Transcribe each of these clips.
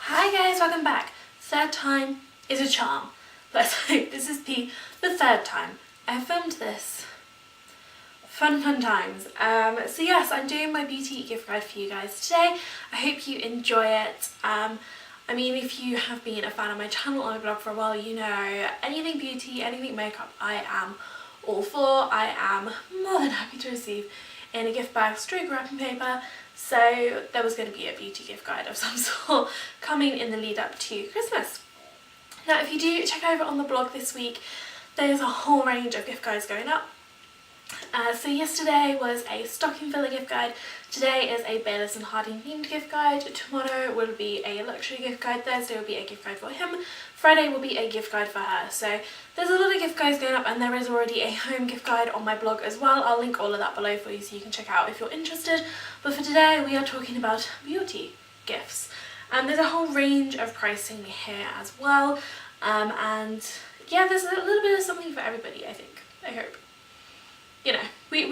Hi guys, welcome back. Third time is a charm. Let's hope this is the third time I filmed this. Fun times. So yes, I'm doing my beauty gift guide for you guys today. I hope you enjoy it. I mean, if you have been a fan of my channel or my blog for a while, you know anything beauty, anything makeup, I am all for. I am more than happy to receive in a gift bag, stroke wrapping paper. So there was going to be a beauty gift guide of some sort coming in the lead up to Christmas. Now if you do check over on the blog this week, there's a whole range of gift guides going up. So yesterday was a stocking filler gift guide, today is a Baylis and Harding themed gift guide, tomorrow will be a luxury gift guide, Thursday will be a gift guide for him, Friday will be a gift guide for her. So there's a lot of gift guides going up, and there is already a home gift guide on my blog as well. I'll link all of that below for you so you can check out if you're interested. But for today we are talking about beauty gifts, and there's a whole range of pricing here as well, and yeah, there's a little bit of something for everybody, I think, I hope. You know, we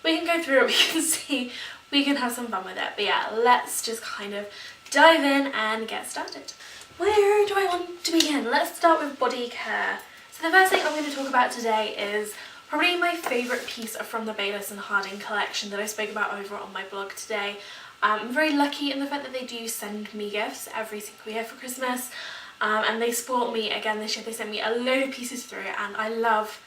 can go through it, we can see, we can have some fun with it. But yeah, let's just kind of dive in and get started. Where do I want to begin? Let's start with body care. So the first thing I'm going to talk about today is probably my favourite piece from the Baylis and Harding collection that I spoke about over on my blog today. I'm very lucky in the fact that they do send me gifts every single year for Christmas, and they spoiled me again this year. They sent me a load of pieces through, and I love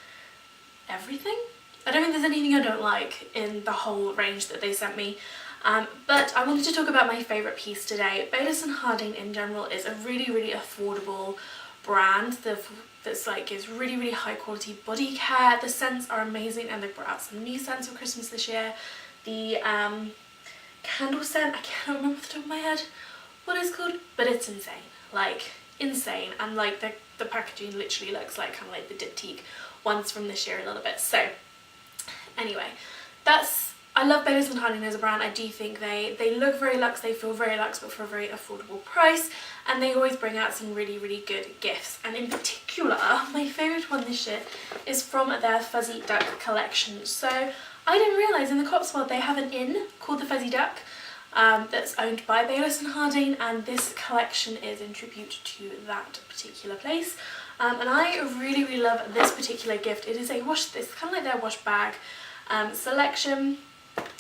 everything. I don't think there's anything I don't like in the whole range that they sent me, but I wanted to talk about my favourite piece today. Baylis and Harding in general is a really affordable brand that's like gives really high quality body care. The scents are amazing, and they've brought out some new scents for Christmas this year. The candle scent, I can't remember off the top of my head what it's called, but it's insane, like insane, and like the packaging literally looks like kind of like the diptyque ones from this year a little bit. So anyway, I love Baylis and Harding as a brand. I do think they look very luxe, they feel very luxe, but for a very affordable price, and they always bring out some really good gifts. And in particular, my favourite one this year is from their Fuzzy Duck collection. So I didn't realise in the Cotswold they have an inn called the Fuzzy Duck that's owned by Baylis and Harding, and this collection is in tribute to that particular place. And I really love this particular gift. It is a wash, it's kind of like their wash bag selection.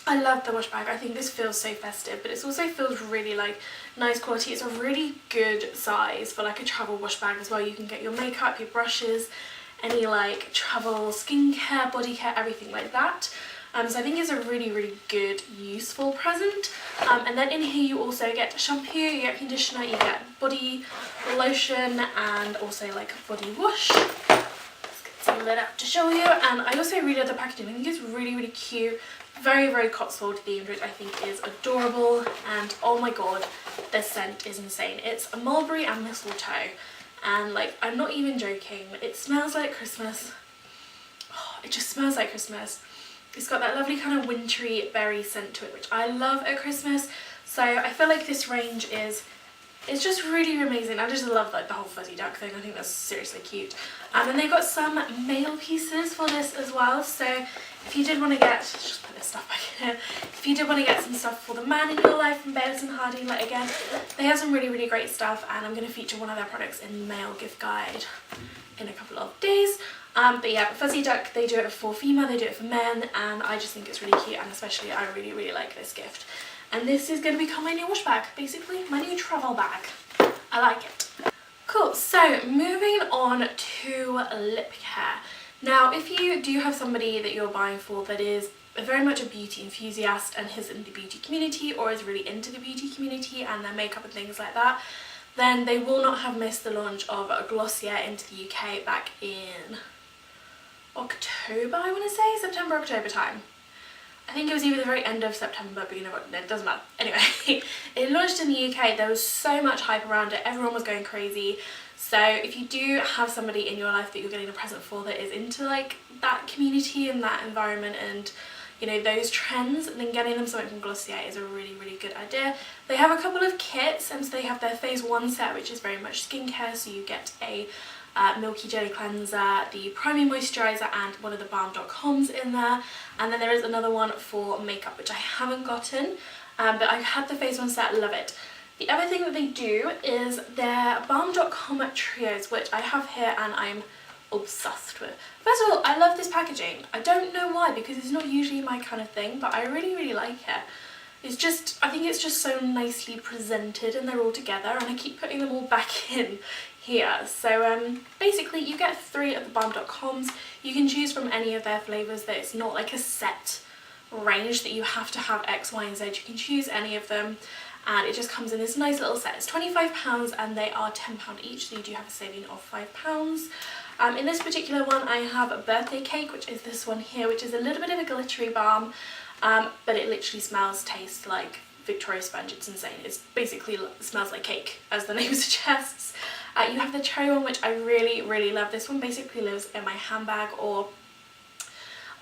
I love the wash bag. I think this feels so festive, but it also feels really like nice quality. It's a really good size for like a travel wash bag as well. You can get your makeup, your brushes, any like travel skincare, body care, everything like that. So I think it's a really good, useful present. And then in here you also get shampoo, you get conditioner, you get body lotion, and also like a body wash. Let's get some lid up to show you. And I also really love the packaging. I think it's really cute, very Cotswold themed, which I think is adorable. And oh my god, the scent is insane. It's a mulberry and mistletoe, and like I'm not even joking, it smells like Christmas. Oh, it just smells like Christmas. It's got that lovely kind of wintry berry scent to it, which I love at Christmas. So I feel like this range it's just really amazing. I just love like the whole Fuzzy Duck thing. I think that's seriously cute. And they've got some male pieces for this as well. So if you did want to get, just put this stuff back in here. If you did want to get some stuff for the man in your life from Baylis and Harding, like again, they have some really great stuff, and I'm going to feature one of their products in the male gift guide in a couple of days. But yeah, Fuzzy Duck, they do it for female, they do it for men, and I just think it's really cute, and especially I really like this gift. And this is going to become my new wash bag, basically, my new travel bag. I like it. Cool, so moving on to lip care. Now, if you do have somebody that you're buying for that is very much a beauty enthusiast and is in the beauty community, or is really into the beauty community and their makeup and things like that, then they will not have missed the launch of Glossier into the UK back in October, I want to say, September, October time. I think it was either the very end of September, but you know what, it doesn't matter. Anyway, it launched in the UK, there was so much hype around it, everyone was going crazy. So if you do have somebody in your life that you're getting a present for that is into like that community and that environment and you know those trends, then getting them something from Glossier is a really good idea. They have a couple of kits, and so they have their phase 1 set, which is very much skincare, so you get a milky jelly cleanser, the priming moisturizer, and one of the Balm.coms in there. And then there is another one for makeup, which I haven't gotten, but I had the phase 1 set, love it. The other thing that they do is their Balm.com trios, which I have here and I'm obsessed with. First of all, I love this packaging. I don't know why, because it's not usually my kind of thing, but I really like it. It's just, I think it's just so nicely presented and they're all together, and I keep putting them all back in here. So basically you get 3 of the Balm.coms. You can choose from any of their flavours. That it's not like a set range that you have to have X, Y and Z. You can choose any of them, and it just comes in this nice little set. It's £25 and they are £10 each, so you do have a saving of £5. In this particular one I have a birthday cake, which is this one here, which is a little bit of a glittery balm, but it literally tastes like Victoria sponge. It's insane. It basically smells like cake, as the name suggests. You have the cherry one, which I really love. This one basically lives in my handbag, or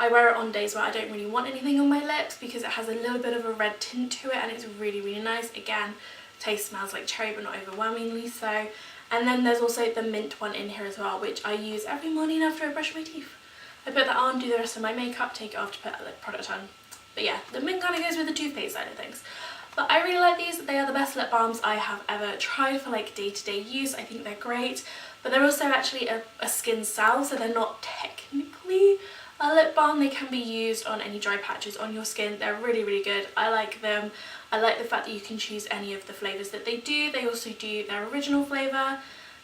I wear it on days where I don't really want anything on my lips, because it has a little bit of a red tint to it and it's really nice. Again, taste smells like cherry but not overwhelmingly so. And then there's also the mint one in here as well, which I use every morning after I brush my teeth. I put that on, do the rest of my makeup, take it off to put a lip product on. But yeah, the mint kind of goes with the toothpaste side of things. But I really like these. They are the best lip balms I have ever tried for like day-to-day use. I think they're great. But they're also actually a skin salve, so they're not technically a lip balm. They can be used on any dry patches on your skin. They're really good. I like them. I like the fact that you can choose any of the flavours that they do. They also do their original flavour,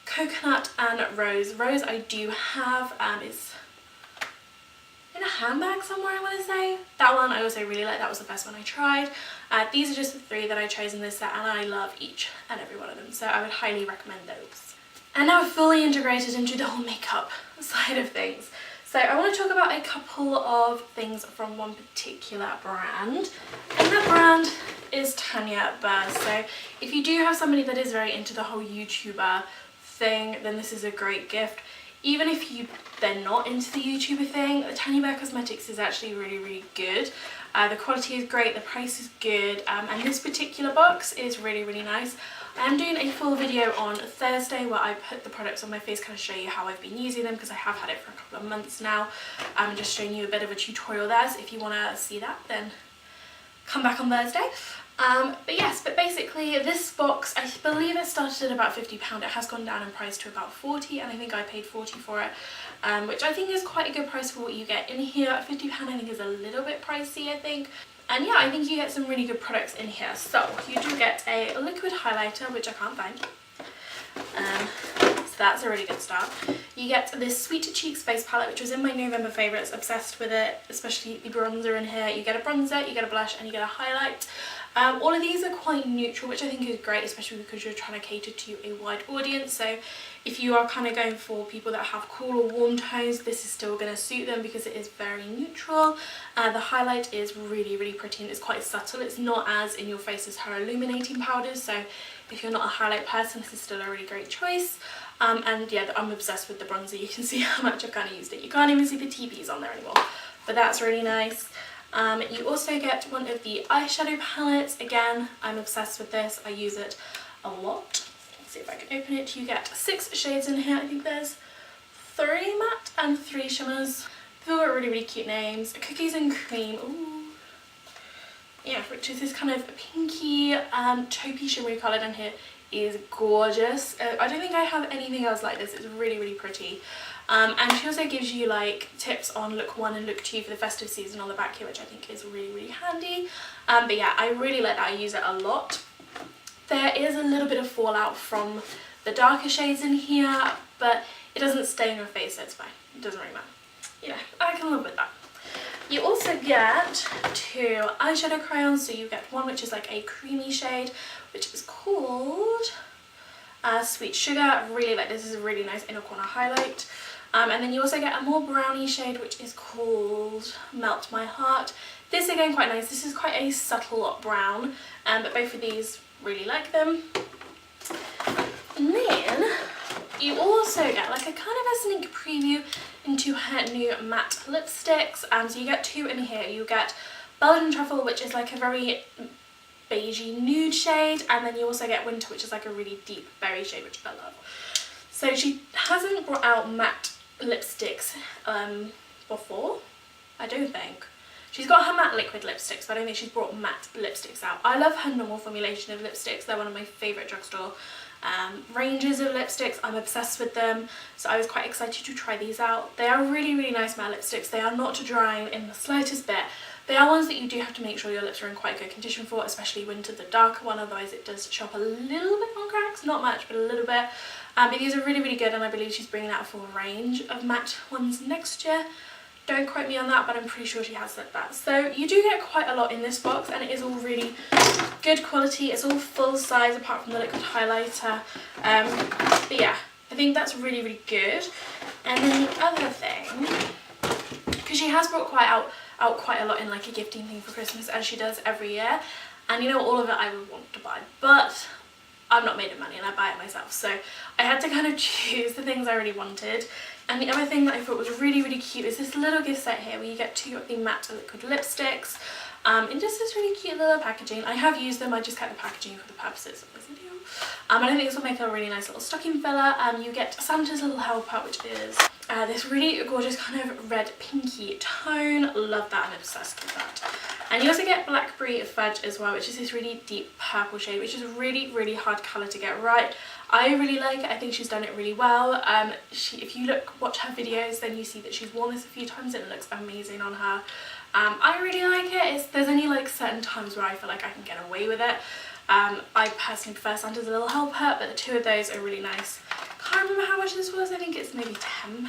coconut and rose. Rose I do have. It's in a handbag somewhere, I want to say. That one I also really like. That was the first one I tried. These are just the 3 that I chose in this set, and I love each and every one of them, so I would highly recommend those. And now we're fully integrated into the whole makeup side of things. So I want to talk about a couple of things from one particular brand, and that brand is Tanya Burr. So if you do have somebody that is very into the whole YouTuber thing, then this is a great gift. Even if they're not into the YouTuber thing, the Tanya Burr Cosmetics is actually really good. The quality is great, the price is good, and this particular box is really nice. I am doing a full video on Thursday where I put the products on my face, kind of show you how I've been using them, because I have had it for a couple of months now. I'm just showing you a bit of a tutorial there, so if you want to see that, then come back on Thursday. But basically this box, I believe it started at about £50. It has gone down in price to about 40, and I think I paid 40 for it, which I think is quite a good price for what you get in here. £50 I think is a little bit pricey, I think. And yeah, I think you get some really good products in here. So you do get a liquid highlighter, which I can't find. So that's a really good start. You get this Sweet Cheeks face palette, which was in my November favourites. Obsessed with it, especially the bronzer in here. You get a bronzer, you get a blush, and you get a highlight. All of these are quite neutral, which I think is great, especially because you're trying to cater to a wide audience. So if you are kind of going for people that have cool or warm tones, this is still going to suit them because it is very neutral. The highlight is really pretty, and it's quite subtle. It's not as in your face as her illuminating powders, so if you're not a highlight person, this is still a really great choice. And yeah, I'm obsessed with the bronzer. You can see how much I've kind of used it. You can't even see the TPs on there anymore, but that's really nice. You also get one of the eyeshadow palettes. Again, I'm obsessed with this. I use it a lot. Let's see if I can open it. You get 6 shades in here. I think there's 3 matte and 3 shimmers. They've all got really cute names. Cookies and Cream. Ooh. Yeah, which is this kind of pinky, taupey shimmery colour down here. Is gorgeous. I don't think I have anything else like this. It's really pretty. And she also gives you like tips on look 1 and look 2 for the festive season on the back here, which I think is really handy. But yeah, I really like that. I use it a lot. There is a little bit of fallout from the darker shades in here, but it doesn't stay on your face, so it's fine. It doesn't really matter. Yeah, I can live with that. You also get 2 eyeshadow crayons. So you get one which is like a creamy shade, which is called Sweet Sugar. Really like this. Is a really nice inner corner highlight. And then you also get a more brownie shade, which is called Melt My Heart. This again quite nice. This is quite a subtle brown, but both of these really like them. And then you also get like a kind of a sneak preview into her new matte lipsticks. So you get 2 in here. You get Belgian Truffle, which is like a very beigey nude shade, and then you also get Winter, which is like a really deep berry shade, which I love. So she hasn't brought out matte lipsticks before, I don't think. She's got her matte liquid lipsticks, but I don't think she's brought matte lipsticks out. I love her normal formulation of lipsticks. They're one of my favourite drugstore ranges of lipsticks. I'm obsessed with them, so I was quite excited to try these out. They are really, really nice matte lipsticks. They are not drying in the slightest bit. They are ones that you do have to make sure your lips are in quite good condition for, especially winter, the darker one, otherwise it does show up a little bit on cracks, not much, but a little bit. But these are really, really good, and I believe she's bringing out a full range of matte ones next year. Don't quote me on that, but I'm pretty sure she has said that. So you do get quite a lot in this box, and it is all really good quality. It's all full size apart from the liquid highlighter. But yeah, I think that's really, really good. And then the other thing, because she has brought out quite a lot in like a gifting thing for Christmas, as she does every year. And you know, all of it I would want to buy, but I'm not made of money and I buy it myself. So I had to kind of choose the things I really wanted. And the other thing that I thought was really, really cute is this little gift set here where you get 2 of the matte liquid lipsticks in just this really cute little packaging. I have used them, I just kept the packaging for the purposes of this video. And I think this will make a really nice little stocking filler. You get Santa's little helper, which is this really gorgeous kind of red pinky tone. Love that, I'm obsessed with that. And you also get Blackberry Fudge as well, which is this really deep purple shade, which is a really, really hard colour to get right. I really like it. I think she's done it really well. If you watch her videos, then you see that she's worn this a few times and it looks amazing on her. I really like it. There's only like certain times where I feel like I can get away with it. I personally prefer Santa's Little Helper, but the 2 of those are really nice. Can't remember how much this was. I think it's maybe £10.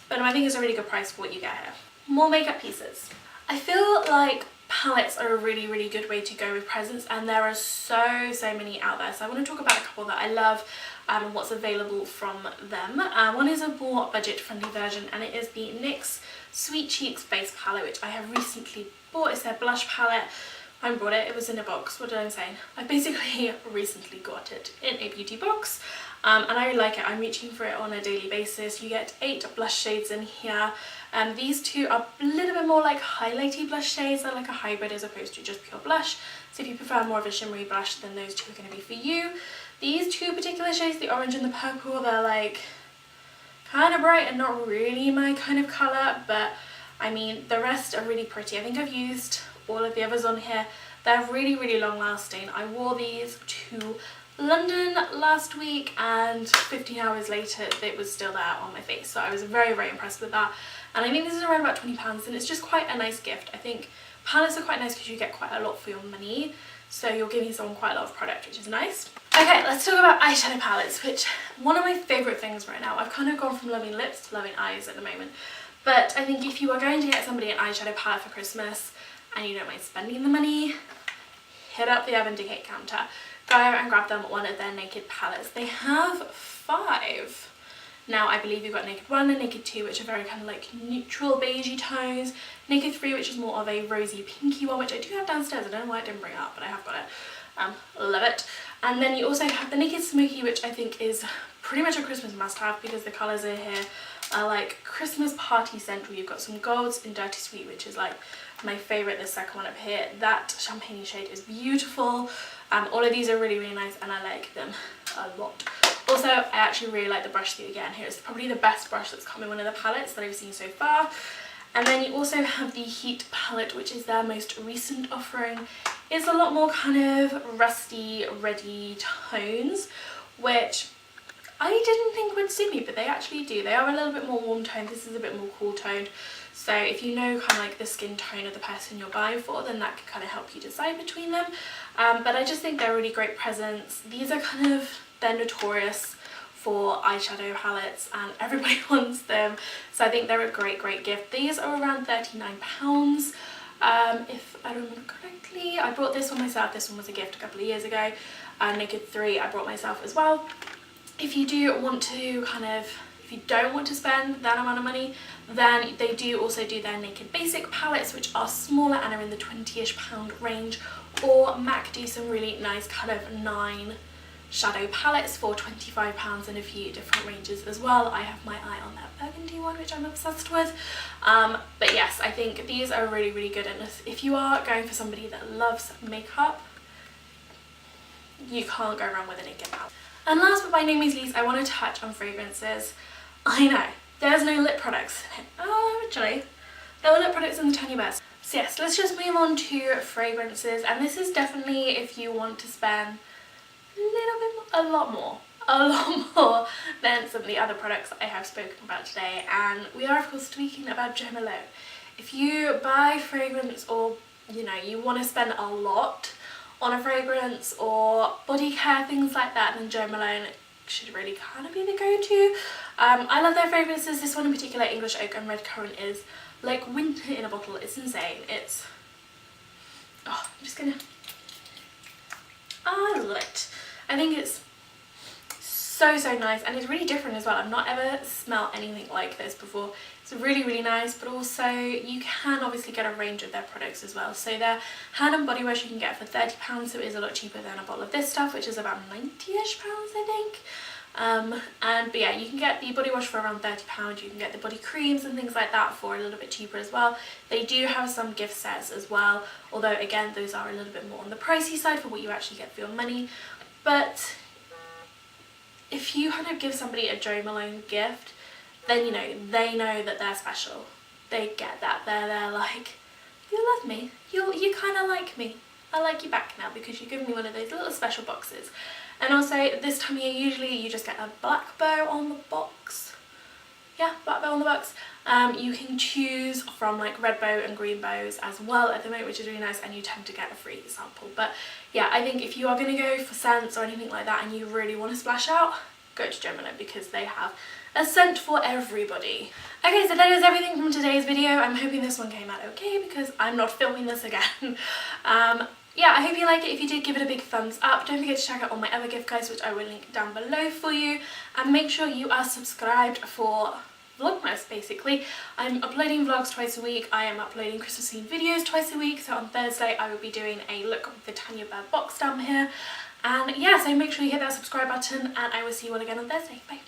But I think it's a really good price for what you get here. More makeup pieces. I feel like palettes are a really, really good way to go with presents, and there are so many out there. So I want to talk about a couple that I love and what's available from them. One is a more budget-friendly version, and it is the NYX Sweet Cheeks Base Palette, which I have recently bought. It's their blush palette. I bought it, it was in a box. What did I say? I basically recently got it in a beauty box. And I really like it. I'm reaching for it on a daily basis. You get 8 blush shades in here. These 2 are a little bit more like highlighty blush shades. They're like a hybrid as opposed to just pure blush. So if you prefer more of a shimmery blush, then those 2 are going to be for you. These 2 particular shades, the orange and the purple, they're like kind of bright and not really my kind of colour. But I mean, the rest are really pretty. I think I've used all of the others on here. They're really, really long lasting. I wore these to London last week and 15 hours later it was still there on my face, so I was very, very impressed with that. And I think this is around about £20, and it's just quite a nice gift. I think palettes are quite nice because you get quite a lot for your money, so you're giving someone quite a lot of product, which is nice. Okay, let's talk about eyeshadow palettes, which one of my favourite things right now. I've kind of gone from loving lips to loving eyes at the moment, but I think if you are going to get somebody an eyeshadow palette for Christmas and you don't mind spending the money, hit up the Decay counter. Go and grab them one of their Naked palettes. They have 5. Now I believe you've got Naked 1 and Naked 2, which are very kind of like neutral beigey tones. Naked 3, which is more of a rosy pinky one, which I do have downstairs. I don't know why I didn't bring it up, but I have got it. Love it. And then you also have the Naked Smoky, which I think is pretty much a Christmas must-have because the colours in here are like Christmas party central. You've got some golds in Dirty Sweet, which is like my favourite, the second one up here. That champagne shade is beautiful. All of these are really, really nice, and I like them a lot. Also, I actually really like the brush that you get in here. It's probably the best brush that's come in one of the palettes that I've seen so far. And then you also have the Heat palette, which is their most recent offering. It's a lot more kind of rusty, reddy tones, which I didn't think would suit me, but they actually do. They are a little bit more warm toned. This is a bit more cool toned. So if you know kind of like the skin tone of the person you're buying for, then that can kind of help you decide between them. But I just think they're really great presents. These are kind of, they're notorious for eyeshadow palettes and everybody wants them. So I think they're a great, great gift. These are around £39. If I remember correctly. I bought this one myself. This one was a gift a couple of years ago. Naked 3 I brought myself as well. If you do want to kind of, if you don't want to spend that amount of money, then they do also do their Naked Basic palettes, which are smaller and are in the £20-ish range, or MAC do some really nice kind of 9 shadow palettes for £25 in a few different ranges as well. I have my eye on that burgundy one, which I'm obsessed with. But yes, I think these are really, really good, and if you are going for somebody that loves makeup, you can't go wrong with a Naked palette. And last but by no means least, I want to touch on fragrances. I know, there's no lip products in it originally, little lip products in the Tanya Bear. So yes, let's just move on to fragrances, and this is definitely if you want to spend a lot more than some of the other products I have spoken about today. And we are of course speaking about Jo Malone. If you buy fragrance, or you know, you want to spend a lot on a fragrance or body care, things like that, then Jo Malone should really kind of be the go-to. I love their fragrances. This one in particular, English Oak and Red Currant, is like winter in a bottle. It's insane. It's, oh, I'm just gonna, I love it. I think it's so nice, and it's really different as well. I've not ever smelled anything like this before. It's really nice, but also you can obviously get a range of their products as well. So their hand and body wash you can get for £30, so it is a lot cheaper than a bottle of this stuff, which is about £90-ish, I think. But yeah, you can get the body wash for around £30. You can get the body creams and things like that for a little bit cheaper as well. They do have some gift sets as well, although again those are a little bit more on the pricey side for what you actually get for your money. But if you kind of give somebody a Jo Malone gift, then you know, they know that they're special. They get that. They're like, you love me. You kind of like me. I like you back now because you give me one of those little special boxes. And also this time of year, usually you just get a black bow on the box. Yeah, black bow on the box. You can choose from like red bow and green bows as well at the moment, which is really nice, and you tend to get a free sample. But yeah, I think if you are going to go for scents or anything like that and you really want to splash out, go to Jo Malone because they have a scent for everybody. Okay, so that is everything from today's video. I'm hoping this one came out okay because I'm not filming this again. Yeah, I hope you like it. If you did, give it a big thumbs up. Don't forget to check out all my other gift guides, which I will link down below for you, and make sure you are subscribed for Vlogmas. Basically, I'm uploading vlogs twice a week. I am uploading Christmas themed videos twice a week, so on Thursday I will be doing a look with the Tanya Bear box down here. And yeah, so make sure you hit that subscribe button, and I will see you all again on Thursday. Bye.